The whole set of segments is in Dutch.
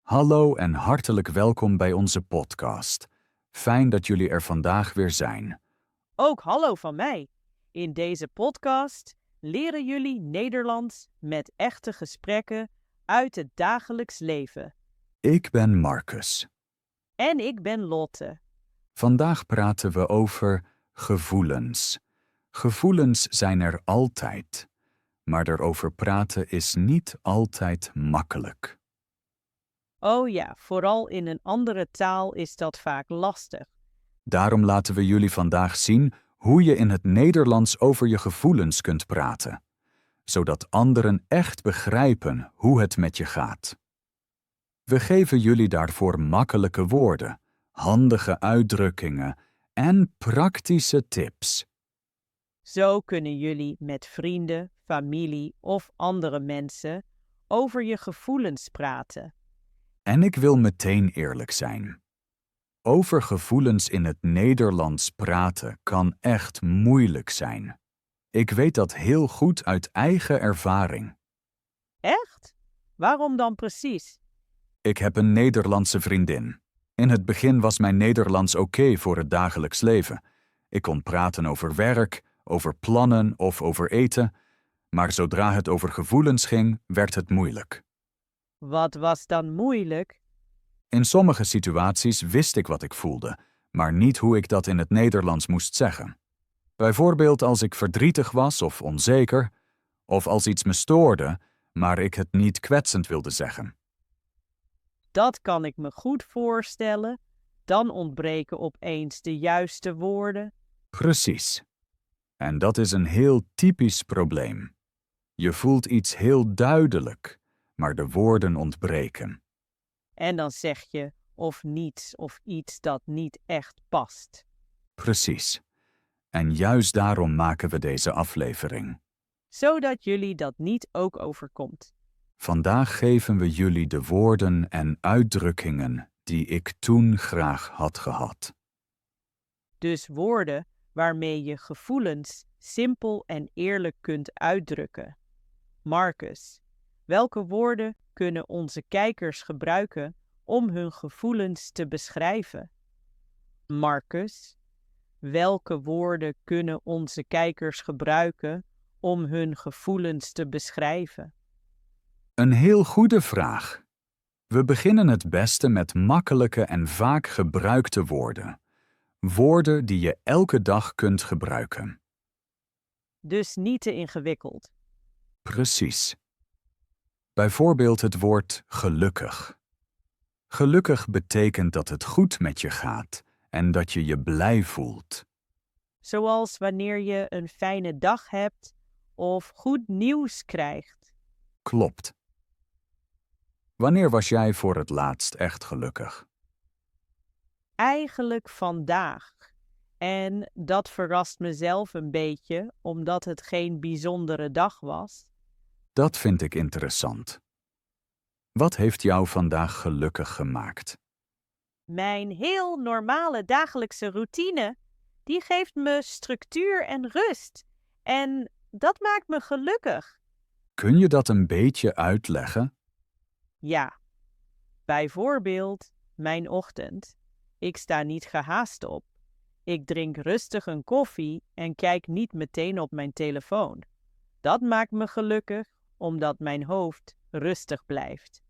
Hallo en hartelijk welkom bij onze podcast. Fijn dat jullie er vandaag weer zijn. Ook hallo van mij. In deze podcast leren jullie Nederlands met echte gesprekken uit het dagelijks leven. Ik ben Marcus. En ik ben Lotte. Vandaag praten we over gevoelens. Gevoelens zijn er altijd, maar erover praten is niet altijd makkelijk. Oh ja, vooral in een andere taal is dat vaak lastig. Daarom laten we jullie vandaag zien hoe je in het Nederlands over je gevoelens kunt praten, zodat anderen echt begrijpen hoe het met je gaat. We geven jullie daarvoor makkelijke woorden, handige uitdrukkingen en praktische tips. Zo kunnen jullie met vrienden, familie of andere mensen over je gevoelens praten. En ik wil meteen eerlijk zijn. Over gevoelens in het Nederlands praten kan echt moeilijk zijn. Ik weet dat heel goed uit eigen ervaring. Echt? Waarom dan precies? Ik heb een Nederlandse vriendin. In het begin was mijn Nederlands oké voor het dagelijks leven. Ik kon praten over werk, over plannen of over eten, maar zodra het over gevoelens ging, werd het moeilijk. Wat was dan moeilijk? In sommige situaties wist ik wat ik voelde, maar niet hoe ik dat in het Nederlands moest zeggen. Bijvoorbeeld als ik verdrietig was of onzeker, of als iets me stoorde, maar ik het niet kwetsend wilde zeggen. Dat kan ik me goed voorstellen. Dan ontbreken opeens de juiste woorden. Precies. En dat is een heel typisch probleem. Je voelt iets heel duidelijk, maar de woorden ontbreken. En dan zeg je of niets of iets dat niet echt past. Precies. En juist daarom maken we deze aflevering. Zodat jullie dat niet ook overkomt. Vandaag geven we jullie de woorden en uitdrukkingen die ik toen graag had gehad. Dus woorden waarmee je gevoelens simpel en eerlijk kunt uitdrukken. Marcus, welke woorden kunnen onze kijkers gebruiken om hun gevoelens te beschrijven? Marcus, welke woorden kunnen onze kijkers gebruiken om hun gevoelens te beschrijven? Een heel goede vraag. We beginnen het beste met makkelijke en vaak gebruikte woorden. Woorden die je elke dag kunt gebruiken. Dus niet te ingewikkeld. Precies. Bijvoorbeeld het woord gelukkig. Gelukkig betekent dat het goed met je gaat en dat je je blij voelt. Zoals wanneer je een fijne dag hebt of goed nieuws krijgt. Klopt. Wanneer was jij voor het laatst echt gelukkig? Eigenlijk vandaag. En dat verrast mezelf een beetje, omdat het geen bijzondere dag was. Dat vind ik interessant. Wat heeft jou vandaag gelukkig gemaakt? Mijn heel normale dagelijkse routine, die geeft me structuur en rust. En dat maakt me gelukkig. Kun je dat een beetje uitleggen? Ja, bijvoorbeeld mijn ochtend. Ik sta niet gehaast op. Ik drink rustig een koffie en kijk niet meteen op mijn telefoon. Dat maakt me gelukkig, omdat mijn hoofd rustig blijft.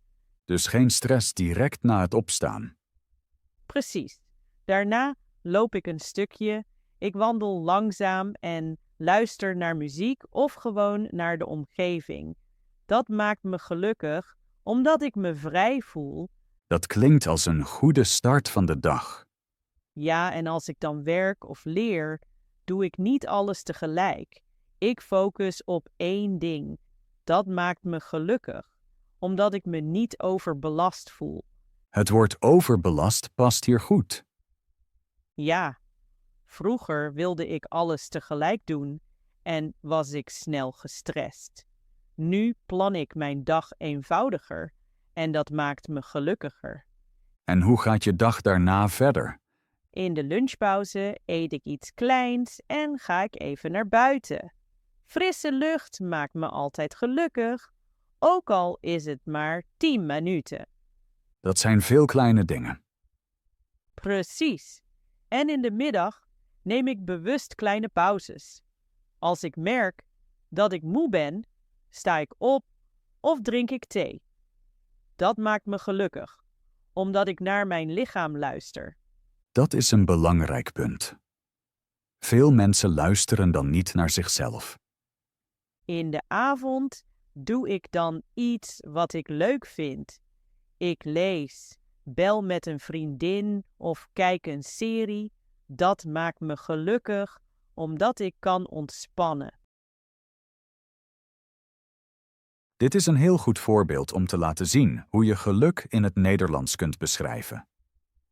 Dus geen stress direct na het opstaan. Precies. Daarna loop ik een stukje, ik wandel langzaam en luister naar muziek of gewoon naar de omgeving. Dat maakt me gelukkig, omdat ik me vrij voel. Dat klinkt als een goede start van de dag. Ja, en als ik dan werk of leer, doe ik niet alles tegelijk. Ik focus op één ding. Dat maakt me gelukkig, omdat ik me niet overbelast voel. Het woord overbelast past hier goed. Ja, vroeger wilde ik alles tegelijk doen en was ik snel gestrest. Nu plan ik mijn dag eenvoudiger en dat maakt me gelukkiger. En hoe gaat je dag daarna verder? In de lunchpauze eet ik iets kleins en ga ik even naar buiten. Frisse lucht maakt me altijd gelukkig, ook al is het maar 10 minuten. Dat zijn veel kleine dingen. Precies. En in de middag neem ik bewust kleine pauzes. Als ik merk dat ik moe ben, sta ik op of drink ik thee. Dat maakt me gelukkig, omdat ik naar mijn lichaam luister. Dat is een belangrijk punt. Veel mensen luisteren dan niet naar zichzelf. In de avond doe ik dan iets wat ik leuk vind. Ik lees, bel met een vriendin of kijk een serie. Dat maakt me gelukkig, omdat ik kan ontspannen. Dit is een heel goed voorbeeld om te laten zien hoe je geluk in het Nederlands kunt beschrijven.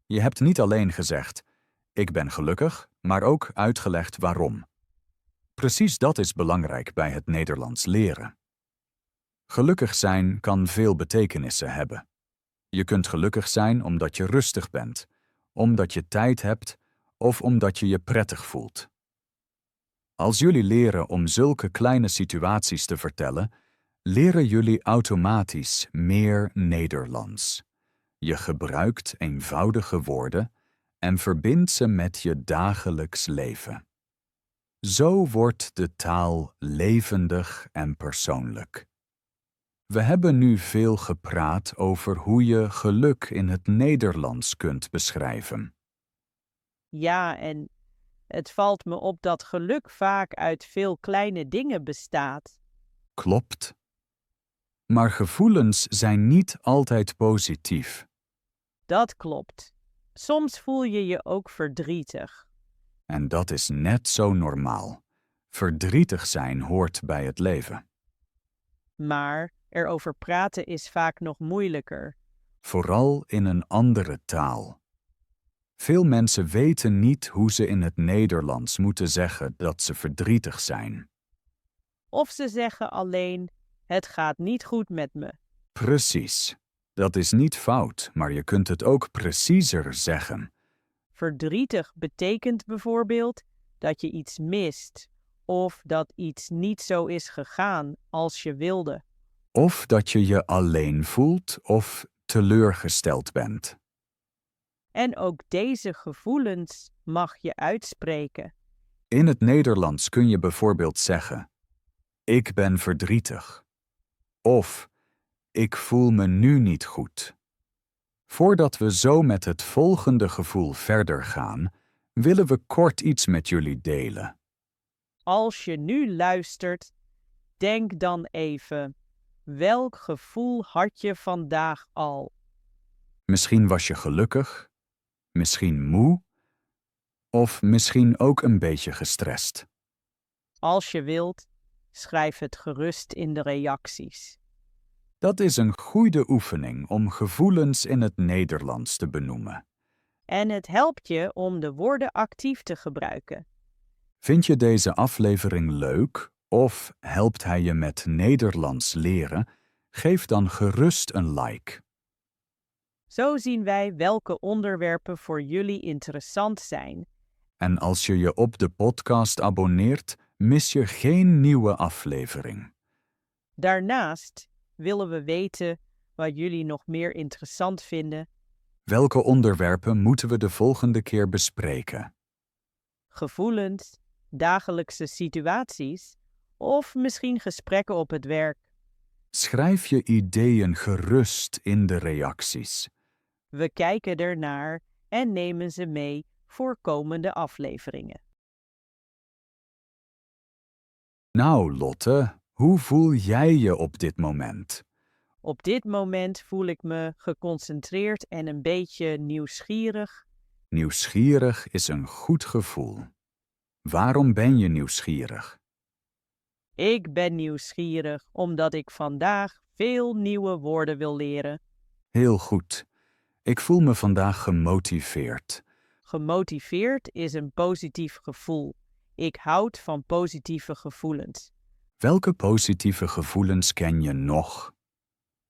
Je hebt niet alleen gezegd, ik ben gelukkig, maar ook uitgelegd waarom. Precies dat is belangrijk bij het Nederlands leren. Gelukkig zijn kan veel betekenissen hebben. Je kunt gelukkig zijn omdat je rustig bent, omdat je tijd hebt of omdat je je prettig voelt. Als jullie leren om zulke kleine situaties te vertellen, leren jullie automatisch meer Nederlands. Je gebruikt eenvoudige woorden en verbindt ze met je dagelijks leven. Zo wordt de taal levendig en persoonlijk. We hebben nu veel gepraat over hoe je geluk in het Nederlands kunt beschrijven. Ja, en het valt me op dat geluk vaak uit veel kleine dingen bestaat. Klopt. Maar gevoelens zijn niet altijd positief. Dat klopt. Soms voel je je ook verdrietig. En dat is net zo normaal. Verdrietig zijn hoort bij het leven. Maar erover praten is vaak nog moeilijker. Vooral in een andere taal. Veel mensen weten niet hoe ze in het Nederlands moeten zeggen dat ze verdrietig zijn. Of ze zeggen alleen, het gaat niet goed met me. Precies. Dat is niet fout, maar je kunt het ook preciezer zeggen. Verdrietig betekent bijvoorbeeld dat je iets mist of dat iets niet zo is gegaan als je wilde. Of dat je je alleen voelt of teleurgesteld bent. En ook deze gevoelens mag je uitspreken. In het Nederlands kun je bijvoorbeeld zeggen: ik ben verdrietig. Of ik voel me nu niet goed. Voordat we zo met het volgende gevoel verder gaan, willen we kort iets met jullie delen. Als je nu luistert, denk dan even, welk gevoel had je vandaag al? Misschien was je gelukkig, misschien moe, of misschien ook een beetje gestrest. Als je wilt, schrijf het gerust in de reacties. Dat is een goede oefening om gevoelens in het Nederlands te benoemen. En het helpt je om de woorden actief te gebruiken. Vind je deze aflevering leuk of helpt hij je met Nederlands leren? Geef dan gerust een like. Zo zien wij welke onderwerpen voor jullie interessant zijn. En als je je op de podcast abonneert, mis je geen nieuwe aflevering. Daarnaast willen we weten wat jullie nog meer interessant vinden. Welke onderwerpen moeten we de volgende keer bespreken? Gevoelens, dagelijkse situaties of misschien gesprekken op het werk. Schrijf je ideeën gerust in de reacties. We kijken ernaar en nemen ze mee voor komende afleveringen. Nou, Lotte, hoe voel jij je op dit moment? Op dit moment voel ik me geconcentreerd en een beetje nieuwsgierig. Nieuwsgierig is een goed gevoel. Waarom ben je nieuwsgierig? Ik ben nieuwsgierig omdat ik vandaag veel nieuwe woorden wil leren. Heel goed. Ik voel me vandaag gemotiveerd. Gemotiveerd is een positief gevoel. Ik houd van positieve gevoelens. Welke positieve gevoelens ken je nog?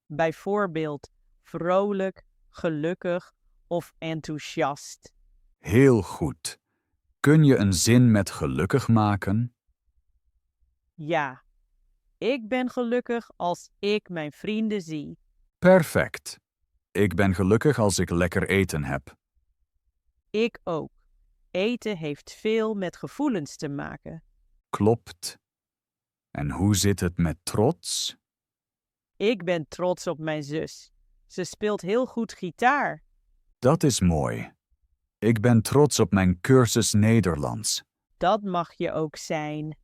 Bijvoorbeeld vrolijk, gelukkig of enthousiast. Heel goed. Kun je een zin met gelukkig maken? Ja, ik ben gelukkig als ik mijn vrienden zie. Perfect. Ik ben gelukkig als ik lekker eten heb. Ik ook. Eten heeft veel met gevoelens te maken. Klopt. En hoe zit het met trots? Ik ben trots op mijn zus. Ze speelt heel goed gitaar. Dat is mooi. Ik ben trots op mijn cursus Nederlands. Dat mag je ook zijn.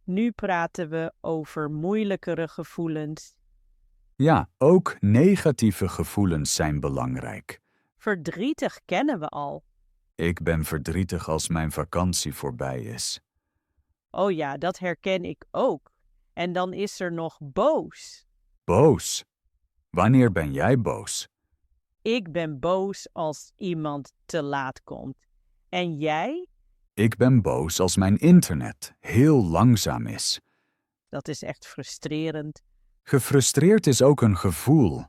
Nu praten we over moeilijkere gevoelens. Ja, ook negatieve gevoelens zijn belangrijk. Verdrietig kennen we al. Ik ben verdrietig als mijn vakantie voorbij is. Oh ja, dat herken ik ook. En dan is er nog boos. Boos. Wanneer ben jij boos? Ik ben boos als iemand te laat komt. En jij? Ik ben boos als mijn internet heel langzaam is. Dat is echt frustrerend. Gefrustreerd is ook een gevoel.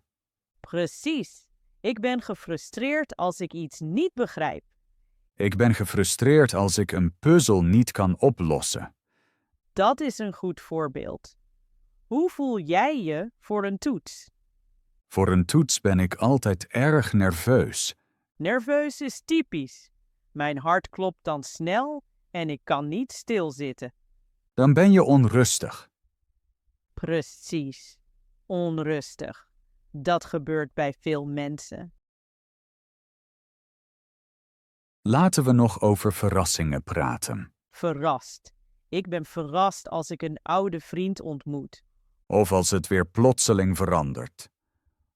Precies. Ik ben gefrustreerd als ik iets niet begrijp. Ik ben gefrustreerd als ik een puzzel niet kan oplossen. Dat is een goed voorbeeld. Hoe voel jij je voor een toets? Voor een toets ben ik altijd erg nerveus. Nerveus is typisch. Mijn hart klopt dan snel en ik kan niet stilzitten. Dan ben je onrustig. Precies. Onrustig. Dat gebeurt bij veel mensen. Laten we nog over verrassingen praten. Verrast. Ik ben verrast als ik een oude vriend ontmoet. Of als het weer plotseling verandert.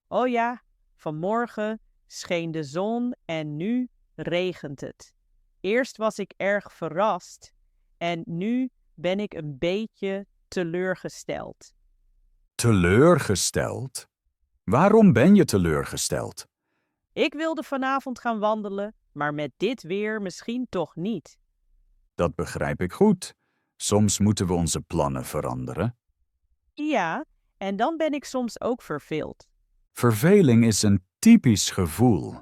Oh ja, vanmorgen scheen de zon en nu regent het. Eerst was ik erg verrast en nu ben ik een beetje teleurgesteld. Teleurgesteld? Waarom ben je teleurgesteld? Ik wilde vanavond gaan wandelen, maar met dit weer misschien toch niet. Dat begrijp ik goed. Soms moeten we onze plannen veranderen. Ja, en dan ben ik soms ook verveeld. Verveling is een typisch gevoel.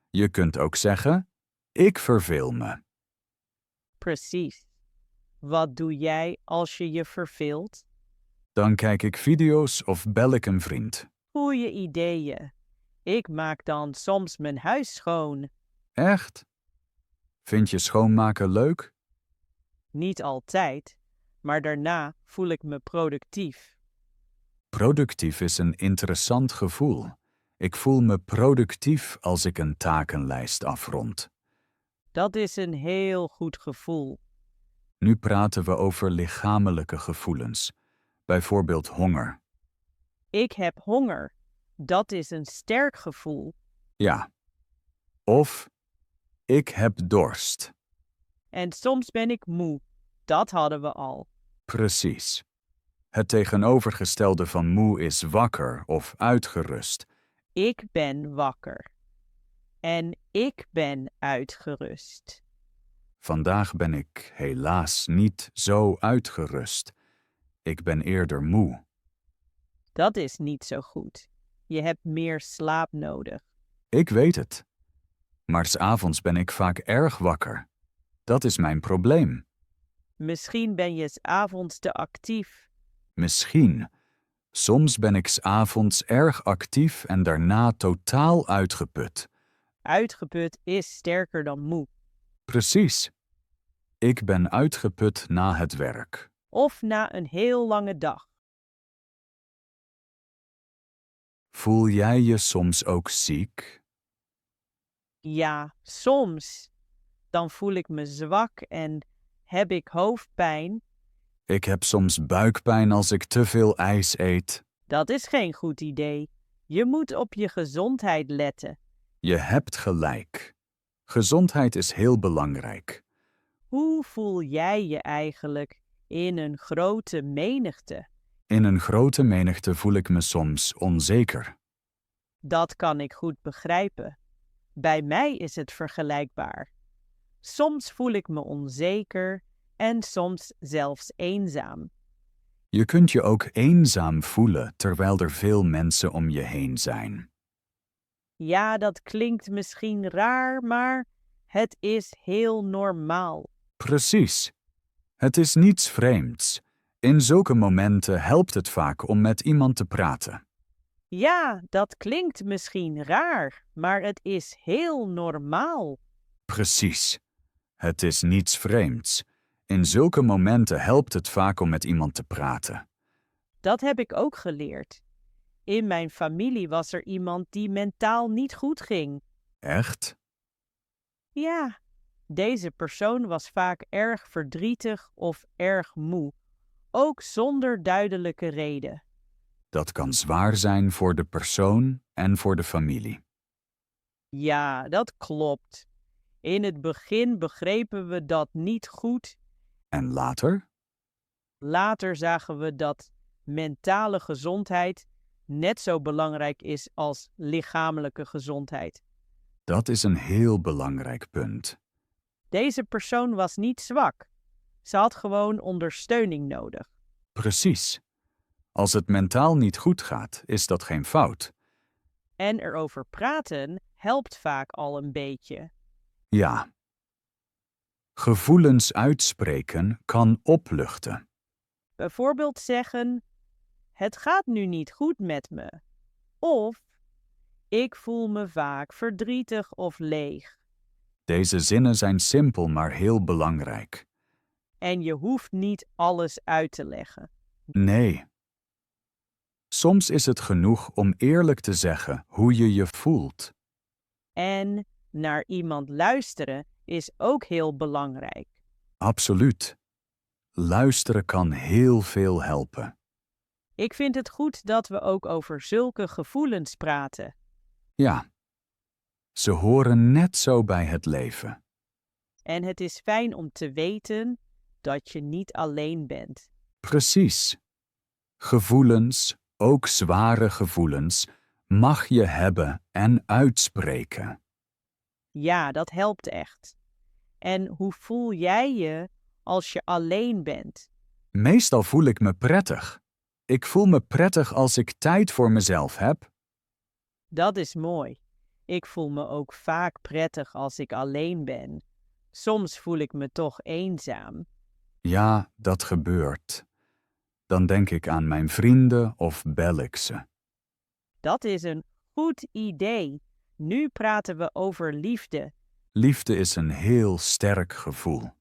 Je kunt ook zeggen, ik verveel me. Precies. Wat doe jij als je je verveelt? Dan kijk ik video's of bel ik een vriend. Goeie ideeën. Ik maak dan soms mijn huis schoon. Echt? Vind je schoonmaken leuk? Niet altijd, maar daarna voel ik me productief. Productief is een interessant gevoel. Ik voel me productief als ik een takenlijst afrond. Dat is een heel goed gevoel. Nu praten we over lichamelijke gevoelens. Bijvoorbeeld honger. Ik heb honger. Dat is een sterk gevoel. Ja. Of ik heb dorst. En soms ben ik moe. Dat hadden we al. Precies. Het tegenovergestelde van moe is wakker of uitgerust. Ik ben wakker. En ik ben uitgerust. Vandaag ben ik helaas niet zo uitgerust. Ik ben eerder moe. Dat is niet zo goed. Je hebt meer slaap nodig. Ik weet het. Maar 's avonds ben ik vaak erg wakker. Dat is mijn probleem. Misschien ben je 's avonds te actief. Misschien. Soms ben ik 's avonds erg actief en daarna totaal uitgeput. Uitgeput is sterker dan moe. Precies. Ik ben uitgeput na het werk. Of na een heel lange dag. Voel jij je soms ook ziek? Ja, soms. Dan voel ik me zwak en heb ik hoofdpijn. Ik heb soms buikpijn als ik te veel ijs eet. Dat is geen goed idee. Je moet op je gezondheid letten. Je hebt gelijk. Gezondheid is heel belangrijk. Hoe voel jij je eigenlijk in een grote menigte? In een grote menigte voel ik me soms onzeker. Dat kan ik goed begrijpen. Bij mij is het vergelijkbaar. Soms voel ik me onzeker en soms zelfs eenzaam. Je kunt je ook eenzaam voelen terwijl er veel mensen om je heen zijn. Ja, dat klinkt misschien raar, maar het is heel normaal. Precies. Het is niets vreemds. In zulke momenten helpt het vaak om met iemand te praten. Ja, dat klinkt misschien raar, maar het is heel normaal. Precies. Het is niets vreemds. In zulke momenten helpt het vaak om met iemand te praten. Dat heb ik ook geleerd. In mijn familie was er iemand die mentaal niet goed ging. Echt? Ja, deze persoon was vaak erg verdrietig of erg moe, ook zonder duidelijke reden. Dat kan zwaar zijn voor de persoon en voor de familie. Ja, dat klopt. In het begin begrepen we dat niet goed. En later? Later zagen we dat mentale gezondheid net zo belangrijk is als lichamelijke gezondheid. Dat is een heel belangrijk punt. Deze persoon was niet zwak. Ze had gewoon ondersteuning nodig. Precies. Als het mentaal niet goed gaat, is dat geen fout. En erover praten helpt vaak al een beetje. Ja. Gevoelens uitspreken kan opluchten. Bijvoorbeeld zeggen: het gaat nu niet goed met me. Of ik voel me vaak verdrietig of leeg. Deze zinnen zijn simpel, maar heel belangrijk. En je hoeft niet alles uit te leggen. Nee. Soms is het genoeg om eerlijk te zeggen hoe je je voelt. En naar iemand luisteren is ook heel belangrijk. Absoluut. Luisteren kan heel veel helpen. Ik vind het goed dat we ook over zulke gevoelens praten. Ja. Ze horen net zo bij het leven. En het is fijn om te weten dat je niet alleen bent. Precies. Gevoelens, ook zware gevoelens, mag je hebben en uitspreken. Ja, dat helpt echt. En hoe voel jij je als je alleen bent? Meestal voel ik me prettig. Ik voel me prettig als ik tijd voor mezelf heb. Dat is mooi. Ik voel me ook vaak prettig als ik alleen ben. Soms voel ik me toch eenzaam. Ja, dat gebeurt. Dan denk ik aan mijn vrienden of bel ik ze. Dat is een goed idee. Nu praten we over liefde. Liefde is een heel sterk gevoel.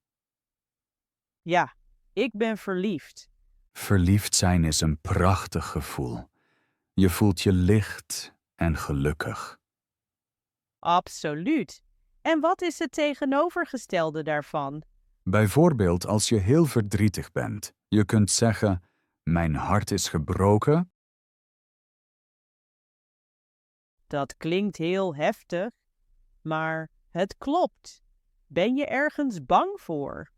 Ja, ik ben verliefd. Verliefd zijn is een prachtig gevoel. Je voelt je licht en gelukkig. Absoluut. En wat is het tegenovergestelde daarvan? Bijvoorbeeld als je heel verdrietig bent. Je kunt zeggen, mijn hart is gebroken. Dat klinkt heel heftig, maar het klopt. Ben je ergens bang voor?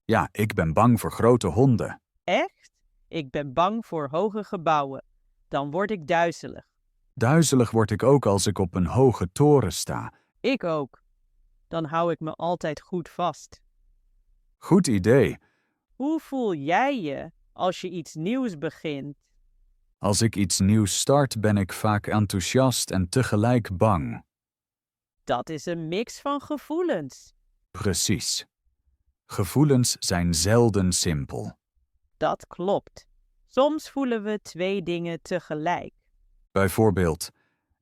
Ja, ik ben bang voor grote honden. Echt? Ik ben bang voor hoge gebouwen. Dan word ik duizelig. Duizelig word ik ook als ik op een hoge toren sta. Ik ook. Dan hou ik me altijd goed vast. Goed idee. Hoe voel jij je als je iets nieuws begint? Als ik iets nieuws start, ben ik vaak enthousiast en tegelijk bang. Dat is een mix van gevoelens. Precies. Gevoelens zijn zelden simpel. Dat klopt. Soms voelen we twee dingen tegelijk. Bijvoorbeeld,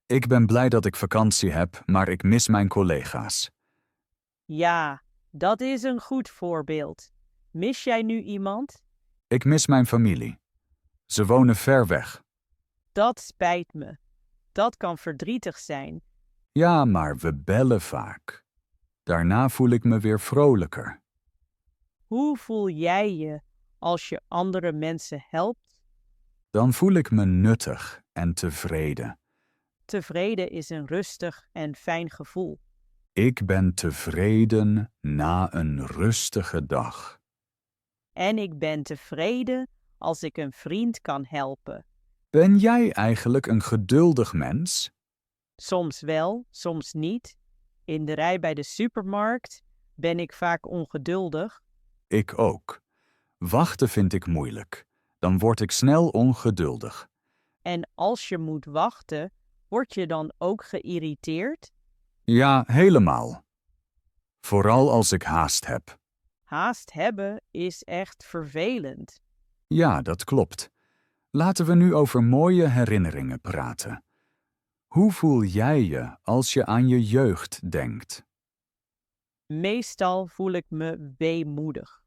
ik ben blij dat ik vakantie heb, maar ik mis mijn collega's. Ja, dat is een goed voorbeeld. Mis jij nu iemand? Ik mis mijn familie. Ze wonen ver weg. Dat spijt me. Dat kan verdrietig zijn. Ja, maar we bellen vaak. Daarna voel ik me weer vrolijker. Hoe voel jij je als je andere mensen helpt? Dan voel ik me nuttig en tevreden. Tevreden is een rustig en fijn gevoel. Ik ben tevreden na een rustige dag. En ik ben tevreden als ik een vriend kan helpen. Ben jij eigenlijk een geduldig mens? Soms wel, soms niet. In de rij bij de supermarkt ben ik vaak ongeduldig. Ik ook. Wachten vind ik moeilijk. Dan word ik snel ongeduldig. En als je moet wachten, word je dan ook geïrriteerd? Ja, helemaal. Vooral als ik haast heb. Haast hebben is echt vervelend. Ja, dat klopt. Laten we nu over mooie herinneringen praten. Hoe voel jij je als je aan je jeugd denkt? Meestal voel ik me weemoedig.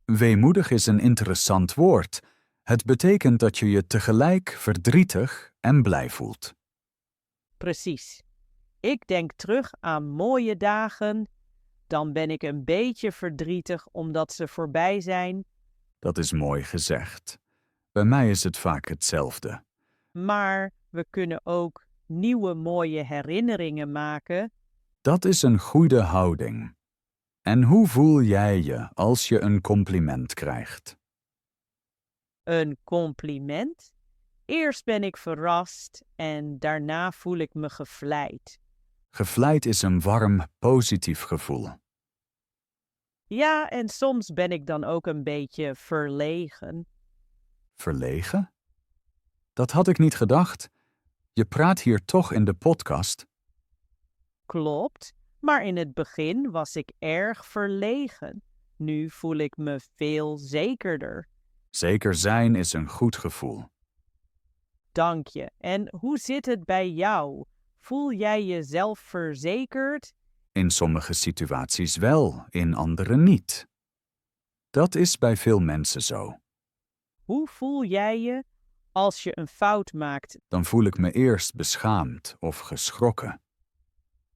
Weemoedig is een interessant woord. Het betekent dat je je tegelijk verdrietig en blij voelt. Precies. Ik denk terug aan mooie dagen, dan ben ik een beetje verdrietig omdat ze voorbij zijn, Dat is mooi gezegd. Bij mij is het vaak hetzelfde. maar we kunnen ook nieuwe mooie herinneringen maken. Dat is een goede houding. En hoe voel jij je als je een compliment krijgt? Een compliment? Eerst ben ik verrast en daarna voel ik me gevleid. Gevleid is een warm, positief gevoel. Ja, en soms ben ik dan ook een beetje verlegen. Verlegen? Dat had ik niet gedacht. Je praat hier toch in de podcast? Klopt, maar in het begin was ik erg verlegen. Nu voel ik me veel zekerder. Zeker zijn is een goed gevoel. Dank je. En hoe zit het bij jou? Voel jij jezelf verzekerd? In sommige situaties wel, in andere niet. Dat is bij veel mensen zo. Hoe voel jij je als je een fout maakt? Dan voel ik me eerst beschaamd of geschrokken.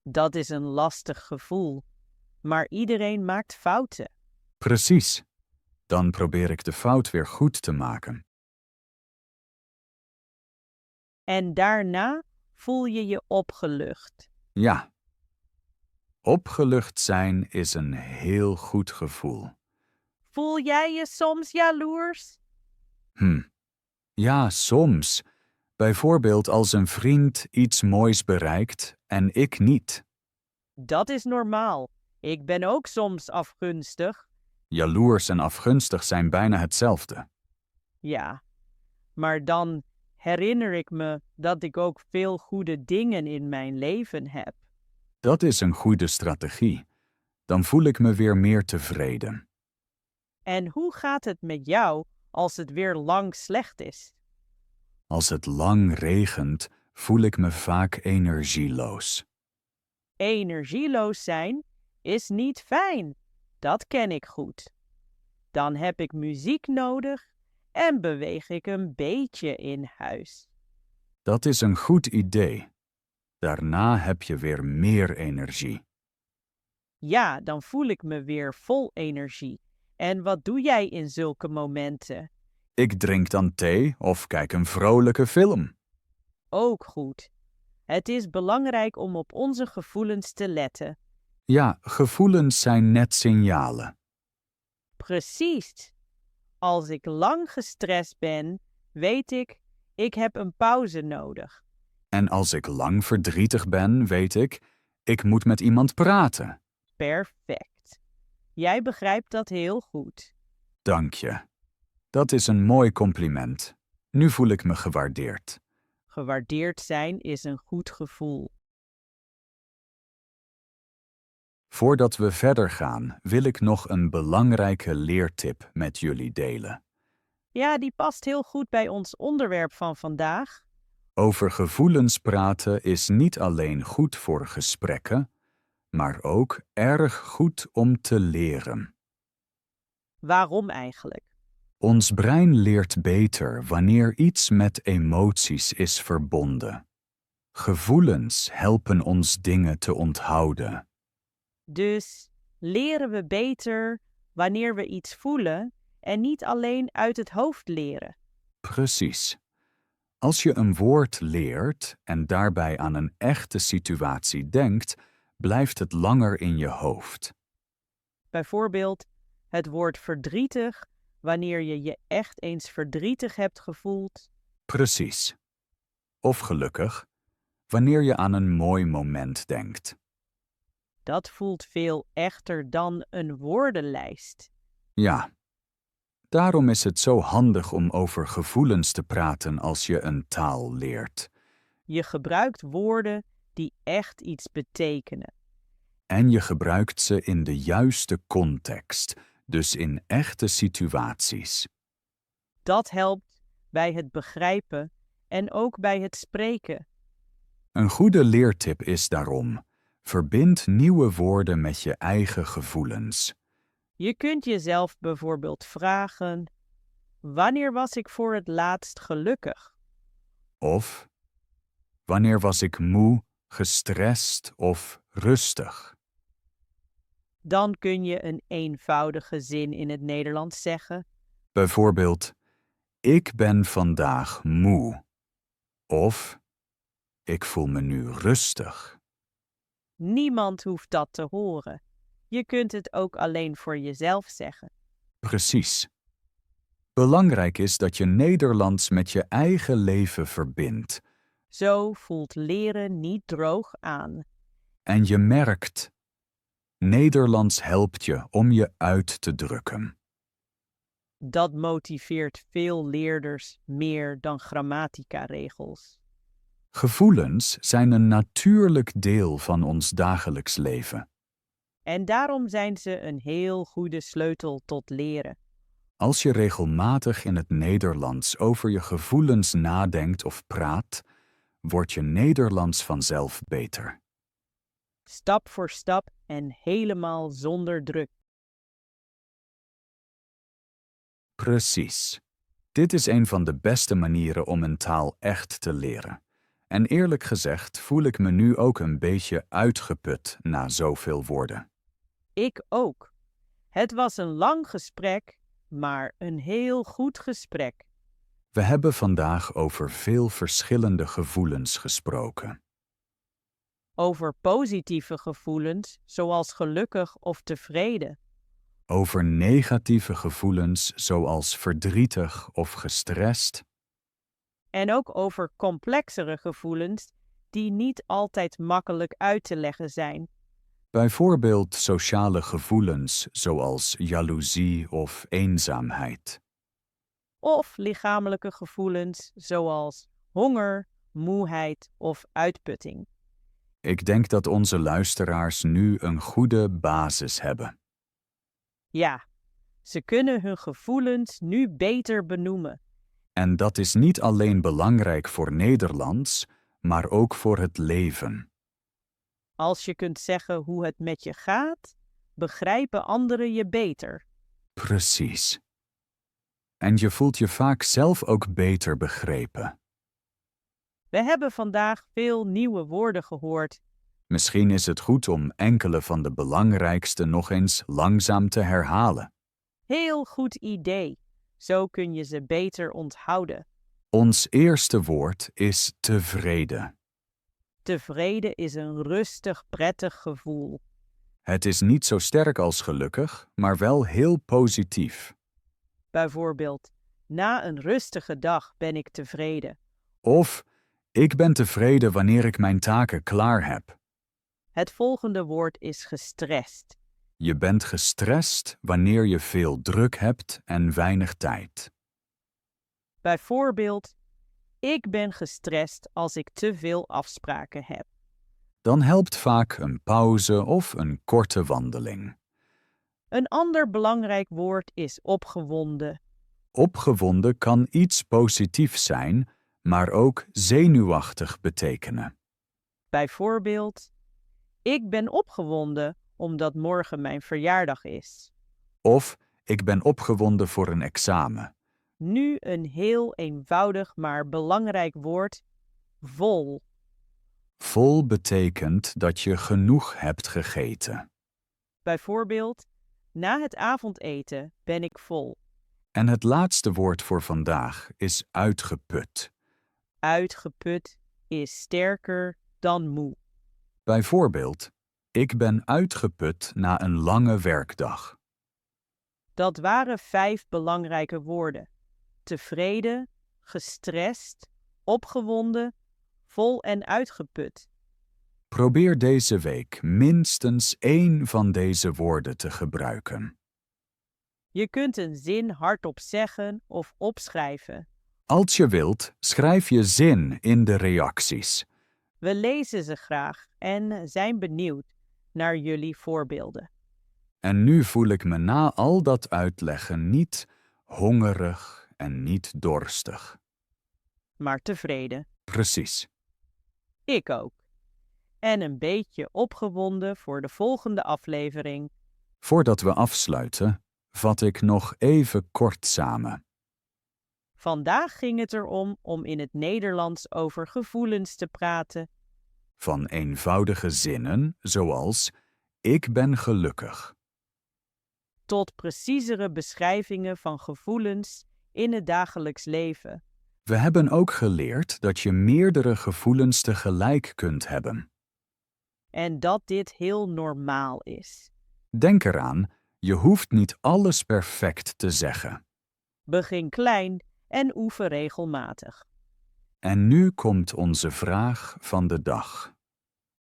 Dat is een lastig gevoel. Maar iedereen maakt fouten. Precies. Dan probeer ik de fout weer goed te maken. En daarna voel je je opgelucht. Ja. Opgelucht zijn is een heel goed gevoel. Voel jij je soms jaloers? Ja, soms. Bijvoorbeeld als een vriend iets moois bereikt en ik niet. Dat is normaal. Ik ben ook soms afgunstig. Jaloers en afgunstig zijn bijna hetzelfde. Ja, maar dan herinner ik me dat ik ook veel goede dingen in mijn leven heb. Dat is een goede strategie. Dan voel ik me weer meer tevreden. En hoe gaat het met jou als het weer lang slecht is? Als het lang regent, voel ik me vaak energieloos. Energieloos zijn is niet fijn. Dat ken ik goed. Dan heb ik muziek nodig en beweeg ik een beetje in huis. Dat is een goed idee. Daarna heb je weer meer energie. Ja, dan voel ik me weer vol energie. En wat doe jij in zulke momenten? Ik drink dan thee of kijk een vrolijke film. Ook goed. Het is belangrijk om op onze gevoelens te letten. Ja, gevoelens zijn net signalen. Precies. Als ik lang gestrest ben, weet ik heb een pauze nodig. En als ik lang verdrietig ben, weet ik moet met iemand praten. Perfect. Jij begrijpt dat heel goed. Dank je. Dat is een mooi compliment. Nu voel ik me gewaardeerd. Gewaardeerd zijn is een goed gevoel. Voordat we verder gaan, wil ik nog een belangrijke leertip met jullie delen. Ja, die past heel goed bij ons onderwerp van vandaag. Over gevoelens praten is niet alleen goed voor gesprekken, maar ook erg goed om te leren. Waarom eigenlijk? Ons brein leert beter wanneer iets met emoties is verbonden. Gevoelens helpen ons dingen te onthouden. Dus leren we beter wanneer we iets voelen en niet alleen uit het hoofd leren. Precies. Als je een woord leert en daarbij aan een echte situatie denkt, blijft het langer in je hoofd. Bijvoorbeeld het woord verdrietig, wanneer je je echt eens verdrietig hebt gevoeld. Precies. Of gelukkig, wanneer je aan een mooi moment denkt. Dat voelt veel echter dan een woordenlijst. Ja. Daarom is het zo handig om over gevoelens te praten als je een taal leert. Je gebruikt woorden die echt iets betekenen. En je gebruikt ze in de juiste context, dus in echte situaties. Dat helpt bij het begrijpen en ook bij het spreken. Een goede leertip is daarom: verbind nieuwe woorden met je eigen gevoelens. Je kunt jezelf bijvoorbeeld vragen: wanneer was ik voor het laatst gelukkig? Of: wanneer was ik moe, gestrest of rustig? Dan kun je een eenvoudige zin in het Nederlands zeggen. Bijvoorbeeld: ik ben vandaag moe. Of: ik voel me nu rustig. Niemand hoeft dat te horen. Je kunt het ook alleen voor jezelf zeggen. Precies. Belangrijk is dat je Nederlands met je eigen leven verbindt. Zo voelt leren niet droog aan. En je merkt: Nederlands helpt je om je uit te drukken. Dat motiveert veel leerders meer dan grammatica-regels. Gevoelens zijn een natuurlijk deel van ons dagelijks leven. En daarom zijn ze een heel goede sleutel tot leren. Als je regelmatig in het Nederlands over je gevoelens nadenkt of praat, wordt je Nederlands vanzelf beter. Stap voor stap en helemaal zonder druk. Precies. Dit is een van de beste manieren om een taal echt te leren. En eerlijk gezegd voel ik me nu ook een beetje uitgeput na zoveel woorden. Ik ook. Het was een lang gesprek, maar een heel goed gesprek. We hebben vandaag over veel verschillende gevoelens gesproken. Over positieve gevoelens, zoals gelukkig of tevreden. Over negatieve gevoelens zoals verdrietig of gestrest. En ook over complexere gevoelens die niet altijd makkelijk uit te leggen zijn. Bijvoorbeeld sociale gevoelens zoals jaloezie of eenzaamheid. Of lichamelijke gevoelens zoals honger, moeheid of uitputting. Ik denk dat onze luisteraars nu een goede basis hebben. Ja, ze kunnen hun gevoelens nu beter benoemen. En dat is niet alleen belangrijk voor Nederlands, maar ook voor het leven. Als je kunt zeggen hoe het met je gaat, begrijpen anderen je beter. Precies. En je voelt je vaak zelf ook beter begrepen. We hebben vandaag veel nieuwe woorden gehoord. Misschien is het goed om enkele van de belangrijkste nog eens langzaam te herhalen. Heel goed idee. Zo kun je ze beter onthouden. Ons eerste woord is tevreden. Tevreden is een rustig, prettig gevoel. Het is niet zo sterk als gelukkig, maar wel heel positief. Bijvoorbeeld, na een rustige dag ben ik tevreden. Of: ik ben tevreden wanneer ik mijn taken klaar heb. Het volgende woord is gestrest. Je bent gestrest wanneer je veel druk hebt en weinig tijd. Bijvoorbeeld, ik ben gestrest als ik te veel afspraken heb. Dan helpt vaak een pauze of een korte wandeling. Een ander belangrijk woord is opgewonden. Opgewonden kan iets positiefs zijn, maar ook zenuwachtig betekenen. Bijvoorbeeld, ik ben opgewonden omdat morgen mijn verjaardag is. Of: ik ben opgewonden voor een examen. Nu een heel eenvoudig maar belangrijk woord, vol. Vol betekent dat je genoeg hebt gegeten. Bijvoorbeeld, na het avondeten ben ik vol. En het laatste woord voor vandaag is uitgeput. Uitgeput is sterker dan moe. Bijvoorbeeld: ik ben uitgeput na een lange werkdag. Dat waren 5 belangrijke woorden. Tevreden, gestrest, opgewonden, vol en uitgeput. Probeer deze week minstens 1 van deze woorden te gebruiken. Je kunt een zin hardop zeggen of opschrijven. Als je wilt, schrijf je zin in de reacties. We lezen ze graag en zijn benieuwd naar jullie voorbeelden. En nu voel ik me na al dat uitleggen niet hongerig en niet dorstig. maar tevreden. Precies. Ik ook. En een beetje opgewonden voor de volgende aflevering. Voordat we afsluiten, vat ik nog even kort samen. Vandaag ging het erom om in het Nederlands over gevoelens te praten. Van eenvoudige zinnen zoals ik ben gelukkig. Tot preciezere beschrijvingen van gevoelens in het dagelijks leven. We hebben ook geleerd dat je meerdere gevoelens tegelijk kunt hebben. En dat dit heel normaal is. Denk eraan, je hoeft niet alles perfect te zeggen. Begin klein en oefen regelmatig. En nu komt onze vraag van de dag.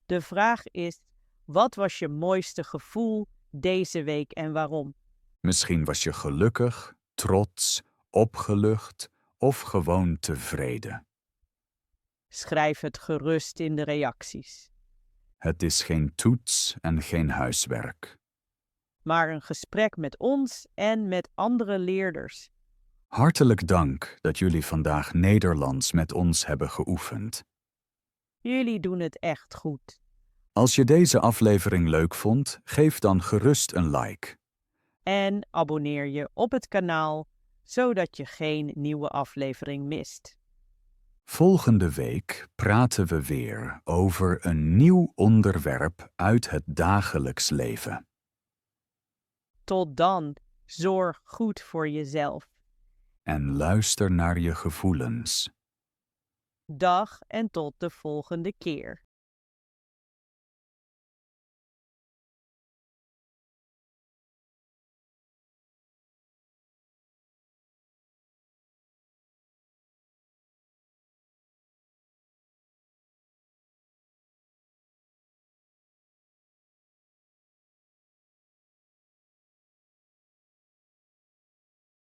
De vraag is, wat was je mooiste gevoel deze week en waarom? Misschien was je gelukkig, trots, opgelucht of gewoon tevreden. Schrijf het gerust in de reacties. Het is geen toets en geen huiswerk. Maar een gesprek met ons en met andere leerders. Hartelijk dank dat jullie vandaag Nederlands met ons hebben geoefend. Jullie doen het echt goed. Als je deze aflevering leuk vond, geef dan gerust een like. En abonneer je op het kanaal, zodat je geen nieuwe aflevering mist. Volgende week praten we weer over een nieuw onderwerp uit het dagelijks leven. Tot dan, zorg goed voor jezelf. En luister naar je gevoelens. Dag en tot de volgende keer.